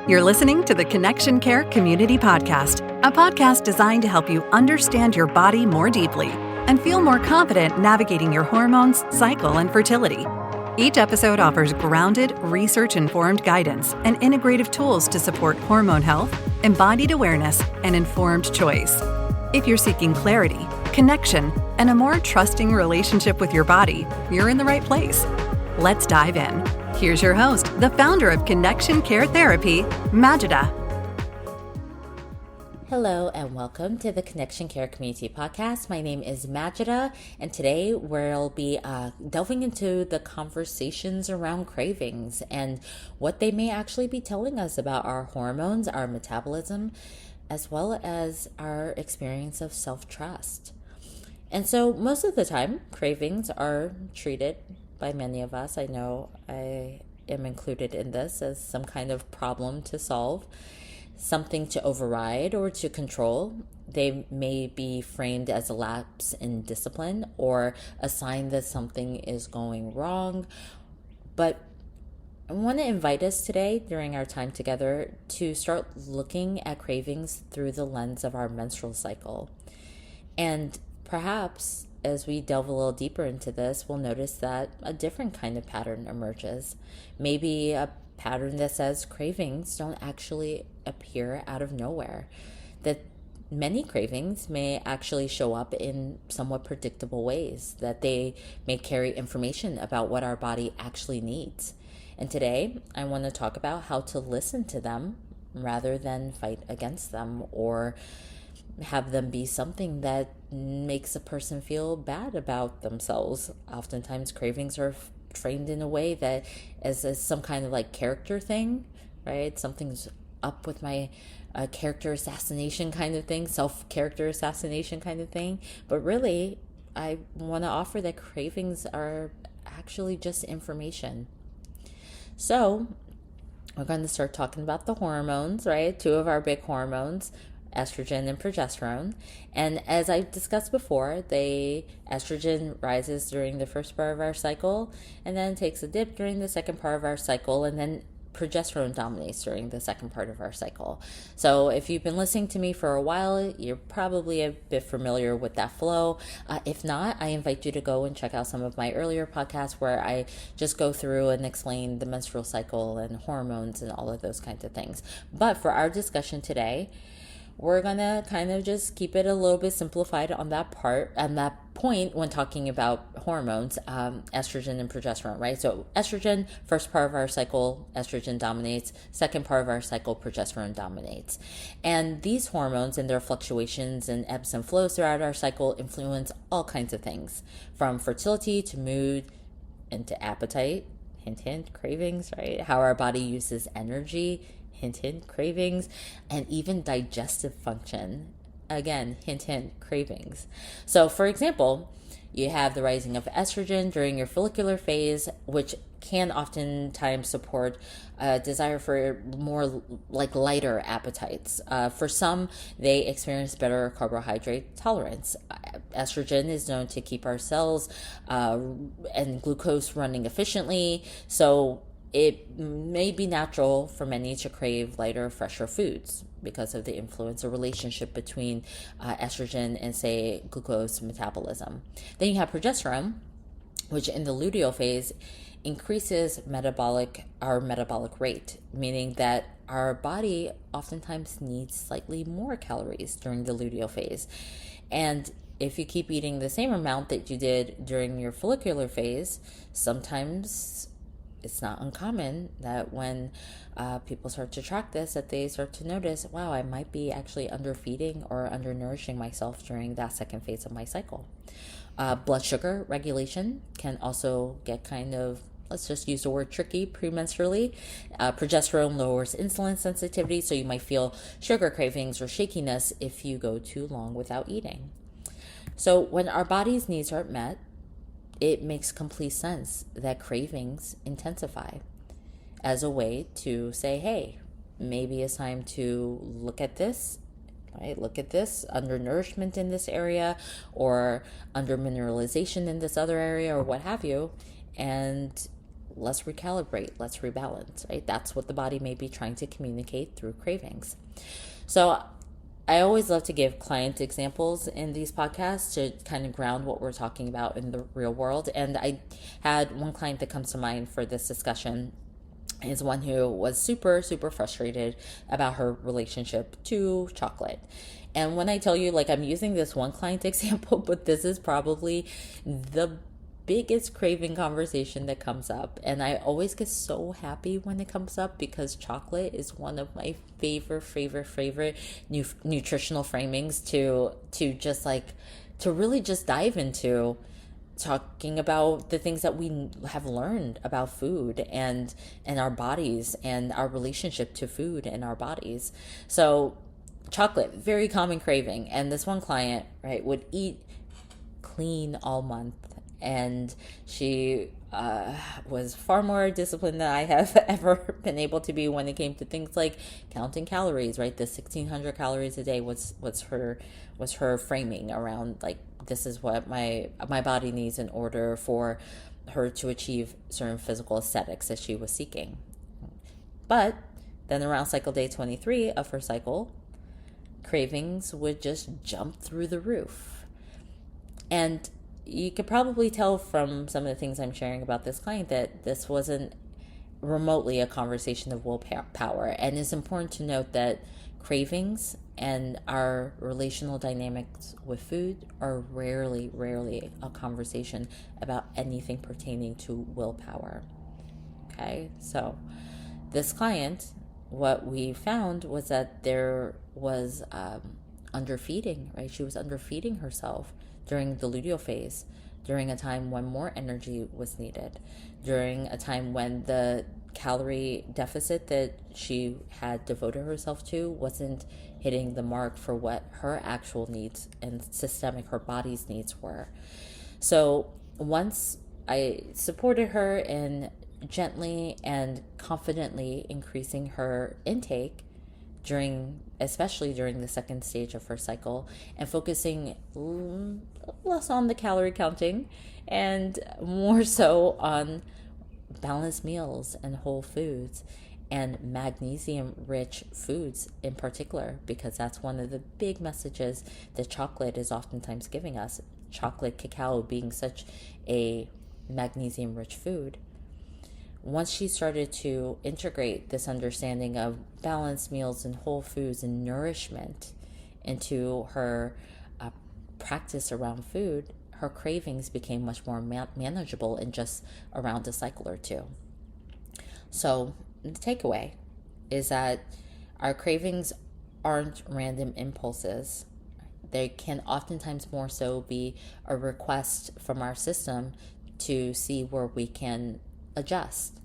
You're listening to the Connection Care Community Podcast, a podcast designed to help you understand your body more deeply and feel more confident navigating your hormones, cycle, and fertility. Each episode offers grounded, research-informed guidance and integrative tools to support hormone health, embodied awareness, and informed choice. If you're seeking clarity, connection, and a more trusting relationship with your body, you're in the right place. Let's dive in. Here's your host, the founder of Connection Care Therapy, Majida. Hello and welcome to the Connection Care Community Podcast. My name is Majida, and today we'll be delving into the conversations around cravings and what they may actually be telling us about our hormones, our metabolism, as well as our experience of self-trust. And so most of the time, cravings are treated by many of us. I know I am included in this as some kind of problem to solve, something to override or to control. They may be framed as a lapse in discipline or a sign that something is going wrong. But I want to invite us today during our time together to start looking at cravings through the lens of our menstrual cycle. And perhaps as we delve a little deeper into this, we'll notice that a different kind of pattern emerges. Maybe a pattern that says cravings don't actually appear out of nowhere, that many cravings may actually show up in somewhat predictable ways, that they may carry information about what our body actually needs. And today, I want to talk about how to listen to them rather than fight against them or have them be something that makes a person feel bad about themselves. Oftentimes cravings are framed in a way that as some kind of like character thing, right? Something's up with my character assassination kind of thing, self-character assassination kind of thing. But really, I want to offer that cravings are actually just information. So we're going to start talking about the hormones, right? Two of our big hormones, estrogen and progesterone. And as I discussed before, estrogen rises during the first part of our cycle and then takes a dip during the second part of our cycle, and then progesterone dominates during the second part of our cycle. So if you've been listening to me for a while, you're probably a bit familiar with that flow. If not, I invite you to go and check out some of my earlier podcasts where I just go through and explain the menstrual cycle and hormones and all of those kinds of things. But for our discussion today, we're going to kind of just keep it a little bit simplified on that part and that point when talking about hormones, estrogen and progesterone, right? So estrogen, first part of our cycle, estrogen dominates. Second part of our cycle, progesterone dominates. And these hormones and their fluctuations and ebbs and flows throughout our cycle influence all kinds of things, from fertility to mood and to appetite, hint, hint, cravings, right? How our body uses energy, hint, hint, cravings, and even digestive function. Again, hint, hint, cravings. So for example, you have the rising of estrogen during your follicular phase, which can oftentimes support a desire for more like lighter appetites. For some, they experience better carbohydrate tolerance. Estrogen is known to keep our cells and glucose running efficiently. So it may be natural for many to crave lighter, fresher foods because of the influence or relationship between estrogen and, say, glucose metabolism. Then you have progesterone, which in the luteal phase increases our metabolic rate, meaning that our body oftentimes needs slightly more calories during the luteal phase. And if you keep eating the same amount that you did during your follicular phase, sometimes it's not uncommon that when people start to track this, that they start to notice, wow, I might be actually underfeeding or undernourishing myself during that second phase of my cycle. Blood sugar regulation can also get kind of, let's just use the word tricky, premenstrually. Progesterone lowers insulin sensitivity, so you might feel sugar cravings or shakiness if you go too long without eating. So when our body's needs aren't met, it makes complete sense that cravings intensify as a way to say, hey, maybe it's time to look at this, right? Look at this, undernourishment in this area or undermineralization in this other area or what have you, and let's recalibrate, let's rebalance, right? That's what the body may be trying to communicate through cravings. So I always love to give client examples in these podcasts to kind of ground what we're talking about in the real world. And I had one client that comes to mind for this discussion is one who was super, super frustrated about her relationship to chocolate. And when I tell you, like, I'm using this one client example, but this is probably the biggest craving conversation that comes up. And I always get so happy when it comes up because chocolate is one of my favorite nutritional framings to just like, to really just dive into talking about the things that we have learned about food and our bodies and our relationship to food and our bodies. So chocolate, very common craving. And this one client, right, would eat clean all month. And she was far more disciplined than I have ever been able to be when it came to things like counting calories, right? The 1,600 calories a day was her framing around, like, this is what my body needs in order for her to achieve certain physical aesthetics that she was seeking. But then around cycle day 23 of her cycle, cravings would just jump through the roof. And you could probably tell from some of the things I'm sharing about this client that this wasn't remotely a conversation of willpower. And it's important to note that cravings and our relational dynamics with food are rarely a conversation about anything pertaining to willpower. Okay, so this client, what we found was that there was underfeeding, right? She was underfeeding herself during the luteal phase, during a time when more energy was needed, during a time when the calorie deficit that she had devoted herself to wasn't hitting the mark for what her actual needs and her body's needs were. So once I supported her in gently and confidently increasing her intake especially during the second stage of her cycle, and focusing less on the calorie counting and more so on balanced meals and whole foods and magnesium rich foods in particular, because that's one of the big messages that chocolate is oftentimes giving us, chocolate, cacao being such a magnesium rich food. Once she started to integrate this understanding of balanced meals and whole foods and nourishment into her practice around food, her cravings became much more manageable in just around a cycle or two. So the takeaway is that our cravings aren't random impulses. They can oftentimes more so be a request from our system to see where we can adjust.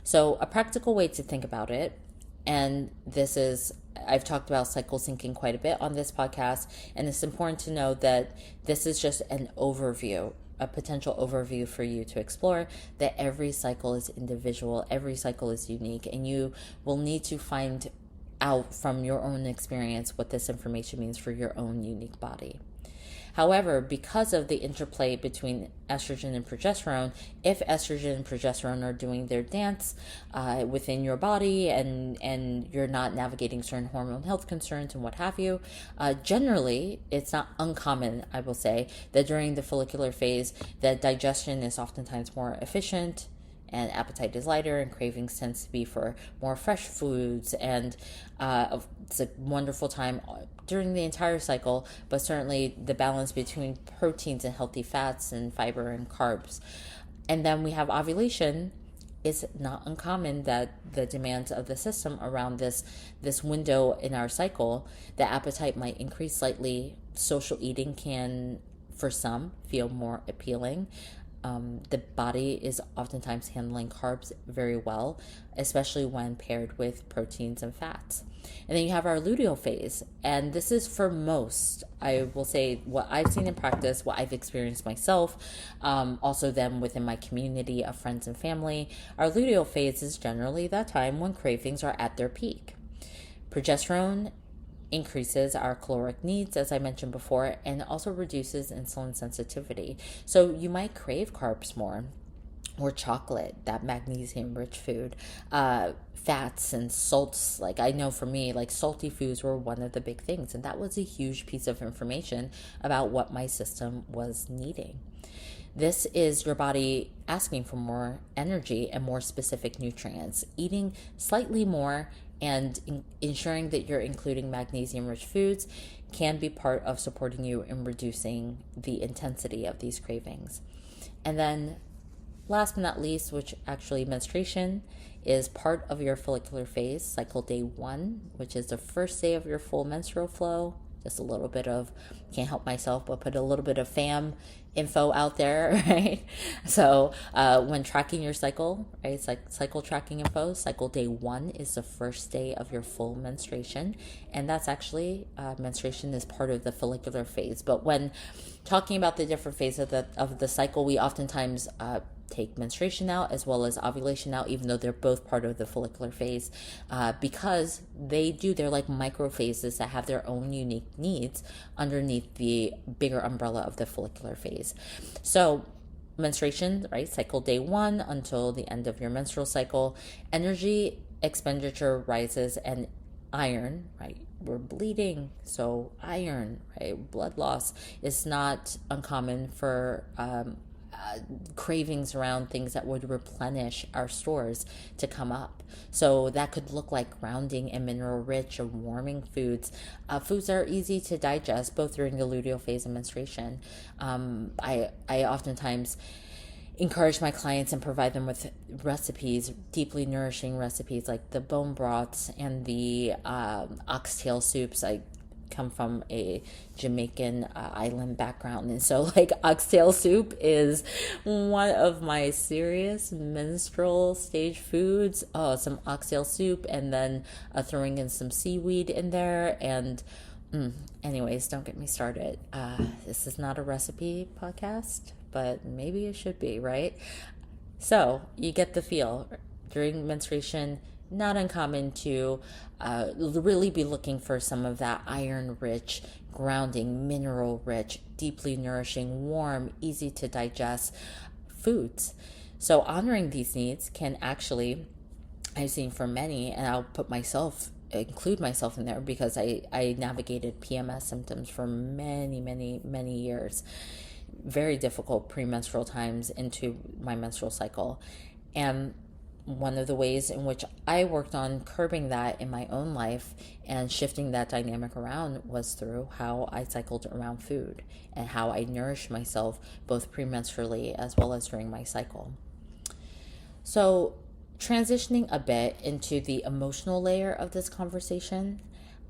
So a practical way to think about it, and this is, I've talked about cycle syncing quite a bit on this podcast, and it's important to know that this is just an overview, a potential overview for you to explore, that every cycle is individual, every cycle is unique, and you will need to find out from your own experience what this information means for your own unique body. However, because of the interplay between estrogen and progesterone, if estrogen and progesterone are doing their dance within your body and you're not navigating certain hormone health concerns and what have you, generally, it's not uncommon, I will say, that during the follicular phase, that digestion is oftentimes more efficient and appetite is lighter, and cravings tends to be for more fresh foods, and it's a wonderful time during the entire cycle, but certainly the balance between proteins and healthy fats and fiber and carbs. And then we have ovulation. It's not uncommon that the demands of the system around this window in our cycle, the appetite might increase slightly. Social eating can, for some, feel more appealing. The body is oftentimes handling carbs very well, especially when paired with proteins and fats. And then you have our luteal phase, and this is for most, I will say, what I've seen in practice, what I've experienced myself, also then within my community of friends and family. Our luteal phase is generally that time when cravings are at their peak. Progesterone increases our caloric needs, as I mentioned before, and also reduces insulin sensitivity. So you might crave carbs more. or chocolate, that magnesium rich food, fats and salts. Like I know for me, like salty foods were one of the big things, and that was a huge piece of information about what my system was needing. This is your body asking for more energy and more specific nutrients. Eating slightly more and ensuring that you're including magnesium rich foods can be part of supporting you in reducing the intensity of these cravings. And then last but not least, which actually menstruation is part of your follicular phase, cycle day 1, which is the first day of your full menstrual flow. Just a little bit of, can't help myself, but put a little bit of fam info out there, right? So when tracking your cycle, right, it's like cycle tracking info, cycle day 1 is the first day of your full menstruation. And that's actually, menstruation is part of the follicular phase. But when talking about the different phases of the cycle, we oftentimes take menstruation out as well as ovulation out, even though they're both part of the follicular phase, because they're like micro phases that have their own unique needs underneath the bigger umbrella of the follicular phase. So menstruation, right, cycle day 1 until the end of your menstrual cycle, energy expenditure rises, and iron, right, we're bleeding, so iron, right, blood loss is not uncommon for cravings around things that would replenish our stores to come up. So that could look like grounding and mineral rich or warming foods, foods that are easy to digest both during the luteal phase and menstruation. I oftentimes encourage my clients and provide them with recipes, deeply nourishing recipes like the bone broths and the oxtail soups. I come from a Jamaican island background, and so like oxtail soup is one of my serious menstrual stage foods. Some oxtail soup, and then throwing in some seaweed in there, and anyways, don't get me started. This is not a recipe podcast, but maybe it should be, right? So you get the feel. During menstruation, not uncommon to really be looking for some of that iron-rich, grounding, mineral-rich, deeply nourishing, warm, easy to digest foods. So honoring these needs can actually, I've seen for many, and I'll include myself in there because I navigated PMS symptoms for many, many, many years. Very difficult premenstrual times into my menstrual cycle. And one of the ways in which I worked on curbing that in my own life and shifting that dynamic around was through how I cycled around food and how I nourished myself both premenstrually as well as during my cycle. So transitioning a bit into the emotional layer of this conversation,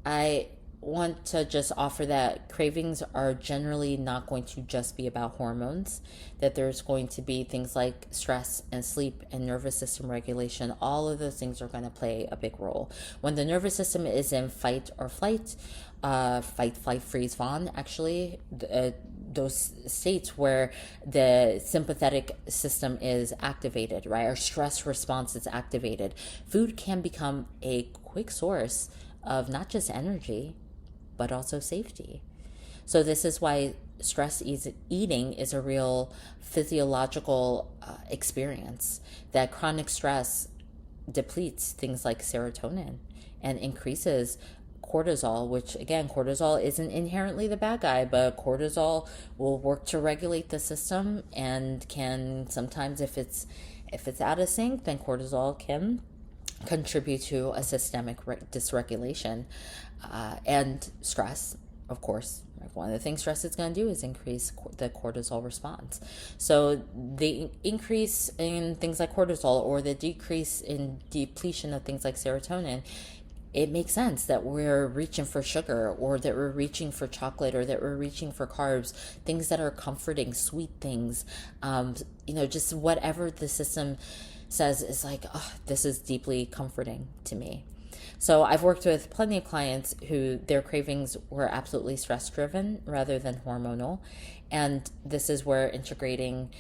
I want to just offer that cravings are generally not going to just be about hormones, that there's going to be things like stress and sleep and nervous system regulation. All of those things are going to play a big role. When the nervous system is in fight or flight, fight, flight, freeze, fawn, actually, those states where the sympathetic system is activated, right? Our stress response is activated. Food can become a quick source of not just energy, but also safety. So this is why stress eating is a real physiological experience. That chronic stress depletes things like serotonin and increases cortisol, which again, cortisol isn't inherently the bad guy, but cortisol will work to regulate the system and can sometimes, if it's out of sync, then cortisol can contribute to a systemic dysregulation. And stress, of course, one of the things stress is going to do is increase the cortisol response. So the increase in things like cortisol or the decrease in depletion of things like serotonin, it makes sense that we're reaching for sugar or that we're reaching for chocolate or that we're reaching for carbs, things that are comforting, sweet things, just whatever the system says is like, oh, this is deeply comforting to me. So I've worked with plenty of clients who their cravings were absolutely stress-driven rather than hormonal. And this is where integrating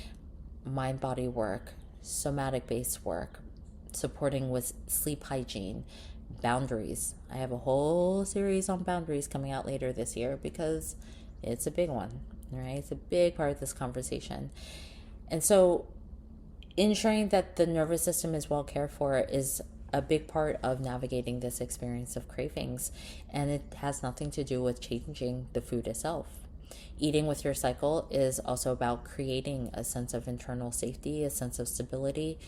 mind-body work, somatic-based work, supporting with sleep hygiene, boundaries. I have a whole series on boundaries coming out later this year because it's a big one, right? It's a big part of this conversation. And so ensuring that the nervous system is well cared for is a big part of navigating this experience of cravings, and it has nothing to do with changing the food itself. Eating with your cycle is also about creating a sense of internal safety, a sense of stability,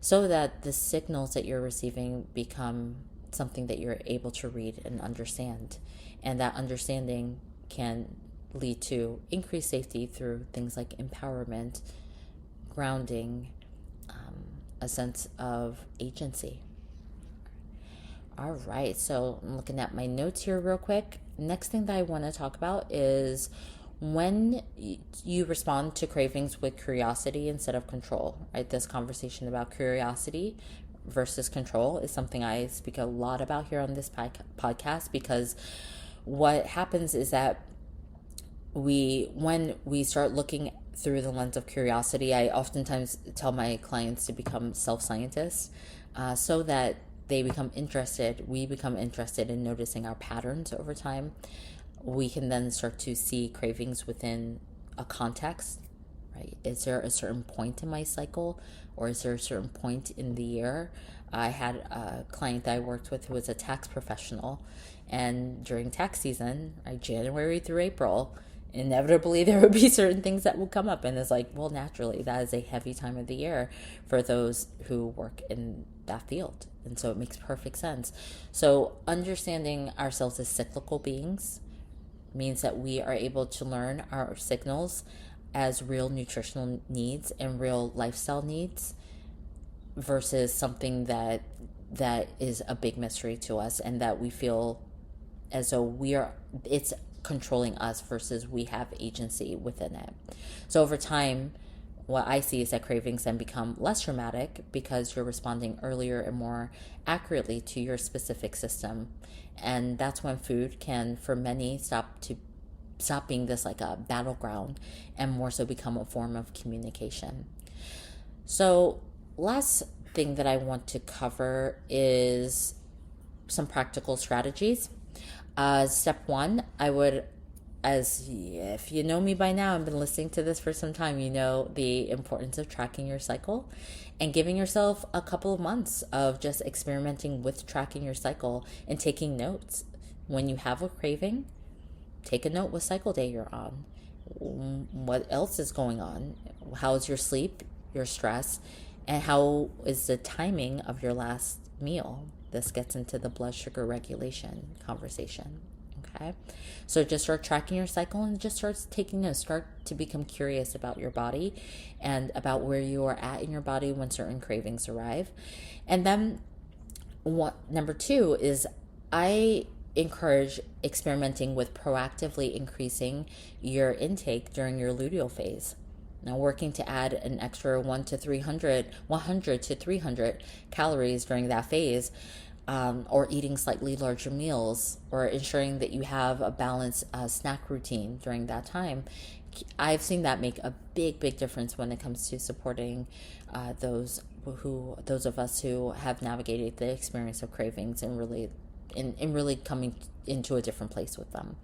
so that the signals that you're receiving become something that you're able to read and understand. And that understanding can lead to increased safety through things like empowerment, grounding, a sense of agency. All right, so I'm looking at my notes here real quick. Next thing that I want to talk about is when you respond to cravings with curiosity instead of control, right? This conversation about curiosity versus control is something I speak a lot about here on this podcast, because what happens is that when we start looking through the lens of curiosity, I oftentimes tell my clients to become self-scientists, so that we become interested in noticing our patterns over time. We can then start to see cravings within a context, right? Is there a certain point in my cycle, or is there a certain point in the year? I had a client that I worked with who was a tax professional, and during tax season, right, January through April, inevitably there would be certain things that would come up, and it's like, well, naturally that is a heavy time of the year for those who work in that field, and so it makes perfect sense. So understanding ourselves as cyclical beings means that we are able to learn our signals as real nutritional needs and real lifestyle needs, versus something that is a big mystery to us, and that we feel as though it's controlling us versus we have agency within it. So over time, what I see is that cravings then become less traumatic because you're responding earlier and more accurately to your specific system. And that's when food can, for many, stop being this like a battleground and more so become a form of communication. So last thing that I want to cover is some practical strategies. Step one, if you know me by now and been listening to this for some time, you know the importance of tracking your cycle and giving yourself a couple of months of just experimenting with tracking your cycle and taking notes. When you have a craving, take a note what cycle day you're on. What else is going on? How's your sleep, your stress, and how is the timing of your last meal? This gets into the blood sugar regulation conversation. Okay, so just start tracking your cycle and just start taking notes. Start to become curious about your body and about where you are at in your body when certain cravings arrive. And then number two is I encourage experimenting with proactively increasing your intake during your luteal phase. Now, working to add an extra 100 to 300 calories during that phase, or eating slightly larger meals, or ensuring that you have a balanced snack routine during that time. I've seen that make a big difference when it comes to supporting those of us who have navigated the experience of cravings and really coming into a different place with them.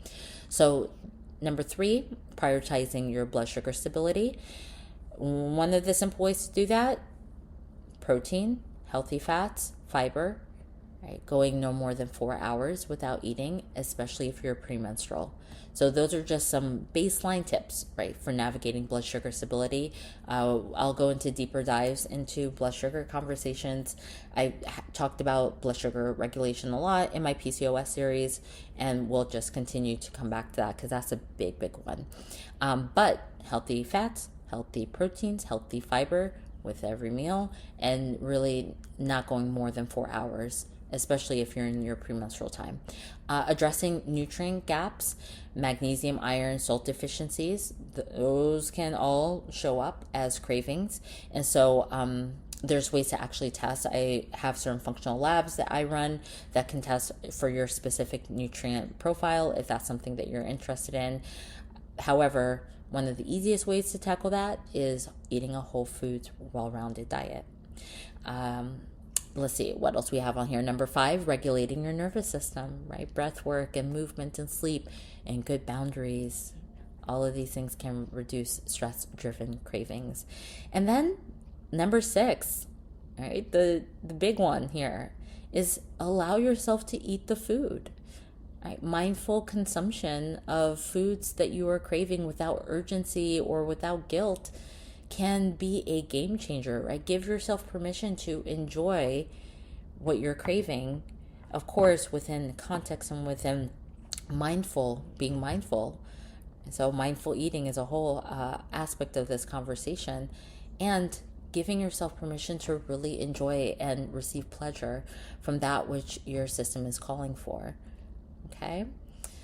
So number three, prioritizing your blood sugar stability. One of the simple ways to do that: protein, healthy fats, fiber, right? Going no more than 4 hours without eating, especially if you're premenstrual. So those are just some baseline tips, right, for navigating blood sugar stability. I'll go into deeper dives into blood sugar conversations. I talked about blood sugar regulation a lot in my PCOS series, and we'll just continue to come back to that because that's a big one. But healthy fats, healthy proteins, healthy fiber with every meal, and really not going more than 4 hours, especially if you're in your premenstrual time. Addressing nutrient gaps, magnesium, iron, salt deficiencies, those can all show up as cravings. And so there's ways to actually test. I have certain functional labs that I run that can test for your specific nutrient profile if that's something that you're interested in. However, one of the easiest ways to tackle that is eating a whole foods, well-rounded diet. Let's see what else we have on here. Number 5, regulating your nervous system, right? Breath work and movement and sleep and good boundaries. All of these things can reduce stress-driven cravings. And then Number 6, right? The big one here is allow yourself to eat the food. Right? Mindful consumption of foods that you are craving without urgency or without guilt can be a game changer, right? Give yourself permission to enjoy what you're craving, of course, within context and within being mindful. So mindful eating is a whole aspect of this conversation, and giving yourself permission to really enjoy and receive pleasure from that which your system is calling for. Okay,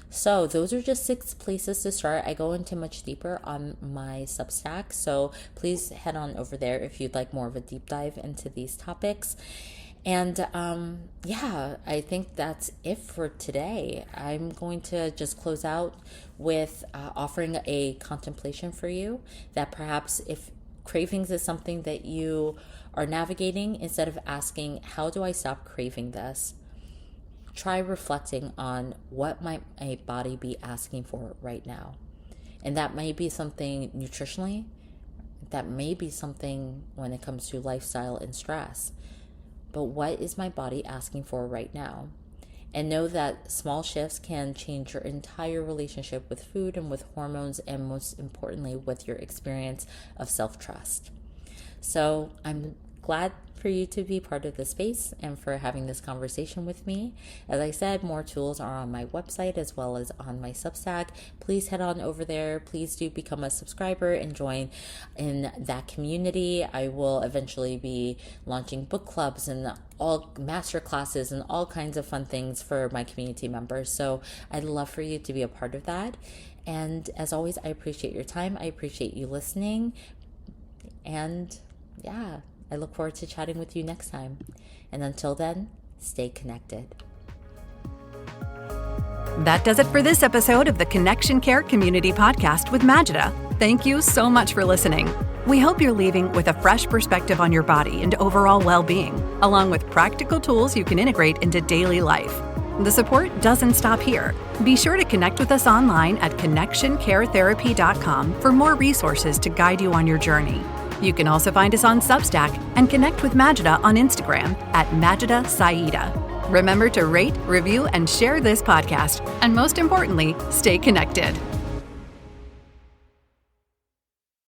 so those are just 6 places to start. I go into much deeper on my Substack, so please head on over there if you'd like more of a deep dive into these topics. And I think that's it for today. I'm going to just close out with offering a contemplation for you, that perhaps if cravings is something that you are navigating, instead of asking, how do I stop craving this? Try reflecting on what might my body be asking for right now. And that may be something nutritionally. That may be something when it comes to lifestyle and stress. But what is my body asking for right now? And know that small shifts can change your entire relationship with food and with hormones, and most importantly, with your experience of self-trust. So I'm glad for you to be part of the space and for having this conversation with me. As I said, more tools are on my website as well as on my Substack. Please head on over there. Please do become a subscriber and join in that community. I will eventually be launching book clubs and all master classes and all kinds of fun things for my community members. So I'd love for you to be a part of that. And as always, I appreciate your time. I appreciate you listening. And I look forward to chatting with you next time. And until then, stay connected. That does it for this episode of the Connection Care Community Podcast with Majida. Thank you so much for listening. We hope you're leaving with a fresh perspective on your body and overall well-being, along with practical tools you can integrate into daily life. The support doesn't stop here. Be sure to connect with us online at connectioncaretherapy.com for more resources to guide you on your journey. You can also find us on Substack and connect with Majida on Instagram at Majida Sai'da. Remember to rate, review, and share this podcast. And most importantly, stay connected.